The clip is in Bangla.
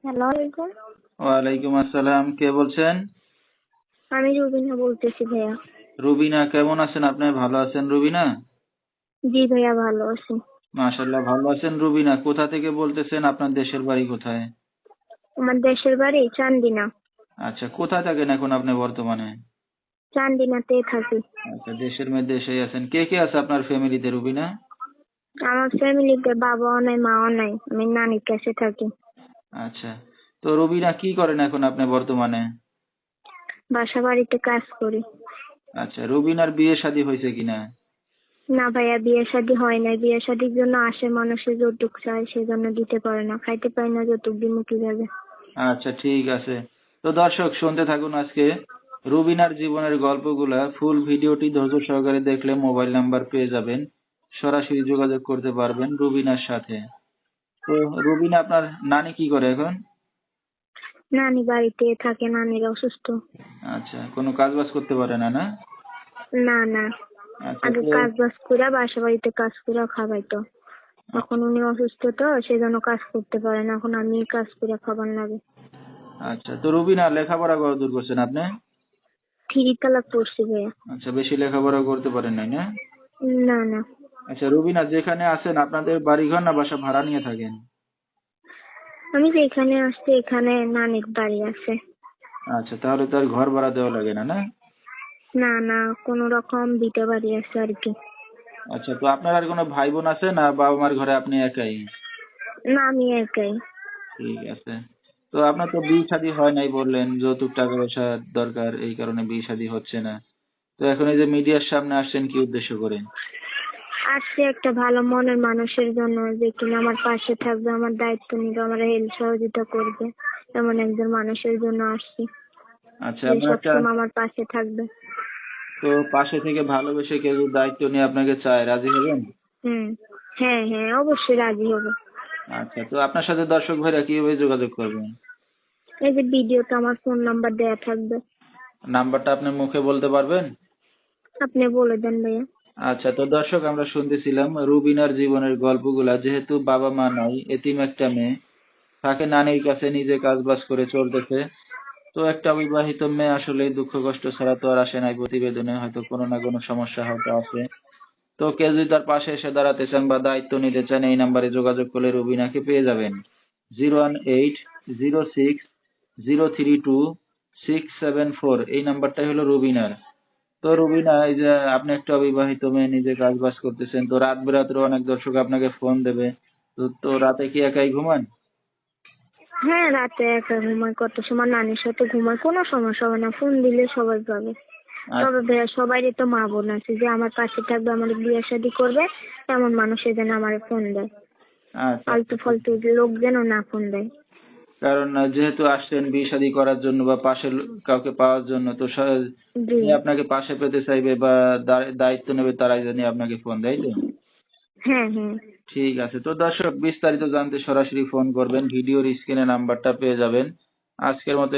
হ্যালো আলাইকুম। ওয়ালাইকুম আসসালাম। কে বলছেন? আমি রুবিনা বলতেছি ভাইয়া। রুবিনা, কেমন আছেন আপনি? ভালো আছেন রুবিনা? জি ভাইয়া, ভালো আছি। মাশাআল্লাহ, ভালো আছেন রুবিনা। কোথা থেকে বলতেছেন? আপনার দেশের বাড়ি কোথায়? আমার দেশের বাড়ি চান্দিনা। আচ্ছা, কোথায় থাকেন এখন আপনি বর্তমানে? চান্দিনাতে থাকি। আচ্ছা, দেশের মধ্যে এসেই আছেন। কে কে আছে আপনার ফ্যামিলিতে রুবিনা? আমার ফ্যামিলিতে বাবাও নাই, মাও নাই, আমি নানির কাছে থাকি। আচ্ছা, তো রুবিনা কি করেন এখন আপনি বর্তমানে? বাসা বাড়িতে কাজ করি। আচ্ছা, রুবিনার বিয়ে শাদী হয়েছে কিনা? না ভাইয়া, বিয়ে শাদী হয় নাই। বিয়ে শাদীর জন্য আসে মানুষের, যৌতুক চায়, সেজন্য দিতে পারে না, খাইতে পারে না, যৌতুক দিব কিভাবে। আচ্ছা, ঠিক আছে। তো দর্শক শুনতে থাকুন আজকে রুবিনার জীবনের গল্পগুলা। ফুল ভিডিওটি ধৈর্য সহকারে দেখলে মোবাইল নাম্বার পেয়ে যাবেন, সরাসরি যোগাযোগ করতে পারবেন রুবিনার সাথে। তো রুবিনা, আপনার নানি কি করে এখন? নানি বাড়িতে থাকে, নানির অসুস্থ। আচ্ছা, কোনো কাজ বাজ করতে পারে না, না? না না, আচ্ছা, আগে তো কাজ বাজ করে বাসা বাড়িতে কাজ করে খাওয়াইতো। এখন উনি অসুস্থ, তো সেজন্য কাজ করতে পারে না, এখন আমি কাজ করে খাবার লাগে। আচ্ছা, তো রুবিনা লেখাপড়া কতদূর করছেন আপনি? 3 তালাক পড়ছি ভাইয়া। আচ্ছা, বেশি লেখাপড়া করতে পারেন নাই, না? না না, আচ্ছা রুবিনা, যেখানে আছেন আপনাদের বাড়িঘর না বাসা ভাড়া নিয়ে থাকেন? আমি যে এখানে আসছি, এখানে নানির বাড়ি আছে। আচ্ছা, তাহলে তো আর ঘর ভাড়া দেওয়া লাগে না, না? না না, কোন রকম ভিটা বাড়ি আছে আর কি। আচ্ছা, তো আপনার আর কোনো ভাই বোন আছে না বাবা মার ঘরে আপনি একাই? না, আমি একাই। ঠিক আছে। তো আপনার তো বিয়ে শাদী হয় নাই বললেন, যৌতুক টাকা পয়সা দরকার, এই কারণে বিয়ে শাদী হচ্ছে না। তো এখন এই যে মিডিয়ার সামনে আসছেন কি উদ্দেশ্য করে? আসছি একটা ভালো মনের মানুষের জন্য, যে কিনা আমার পাশে থাকবে, আমার দায়িত্ব নিবে, আমার হেল্প সহযোগিতা করবে, এমন একজন মানুষের জন্য আসছি, আচ্ছা, যে এমন একটা, সবসময় আমার পাশে থাকবে। তো পাশে থেকে ভালোবেসে কেউ যদি দায়িত্ব নিয়ে আপনাকে চায়, রাজি হবেন? হুম, হ্যাঁ হ্যাঁ, অবশ্যই রাজি হবো। আচ্ছা, তো আপনার সাথে দর্শক ভাইরা কিভাবে যোগাযোগ করবেন? এই যে ভিডিওতে আমার ফোন নাম্বার দেয়া থাকবে। নাম্বারটা আপনি মুখে বলতে পারবেন? আপনি বলে দেন ভাইয়া। আচ্ছা, তো দর্শক আমরা শুনতেছিলাম রুবিনার জীবনের গল্পগুলা। যেহেতু বাবা মা নাই, এতিম একটা মেয়ে, তাকে নানির কাছে নিজে কাজ বাজ করে চলতেছে। তো একটা অবিবাহিত মেয়ে আসলে দুঃখ কষ্ট ছাড়া তো আর আসে নাই প্রতিবেদনে, হয়তো কোনো না কোনো সমস্যা হয়তো আছে। তো কেউ যদি তার পাশে এসে দাঁড়াতে চান বা দায়িত্ব নিতে চান, এই নাম্বারে যোগাযোগ করলে রুবিনাকে পেয়ে যাবেন। 01806303267 এই নাম্বারটাই হলো রুবিনার। তো রুবিনা, এই যে আপনি একটা অবিবাহিত মেয়ে, নিজে কাজ বাজ করতেছেন, তো রাত বেরাতেও অনেক দর্শক আপনাকে ফোন দেবে। তো রাতে কি একাই ঘুমান? হ্যাঁ, রাতে একা ঘুমাই, কত সময় নানির সাথে ঘুমাই, কোনো সমস্যা হবে না, ফোন দিলে সবাই পাবে। তবে ভাইয়া, সবারই তো মা বোন আছে যে আমার পাশে থাকবে, আমার বিয়ে শাদী করবে, এমন মানুষের যেন আমার ফোন দেয়। আচ্ছা, ফালতু ফালতু লোক যেন না ফোন দেয়। কারণ যেহেতু আসছেন বিয়ে শাদী করার জন্য বা পাশে কাউকে পাওয়ার জন্য, তো জি, যে আপনাকে পাশে পেতে চাইবে বা দায়িত্ব নেবে, তারাই জানি আপনাকে ফোন দেয়, তো হ্যাঁ হ্যাঁ। ঠিক আছে। তো দর্শক বিস্তারিত জানতে সরাসরি ফোন করবেন, ভিডিওর স্ক্রিনে নাম্বারটা পেয়ে যাবেন। আজকের মতো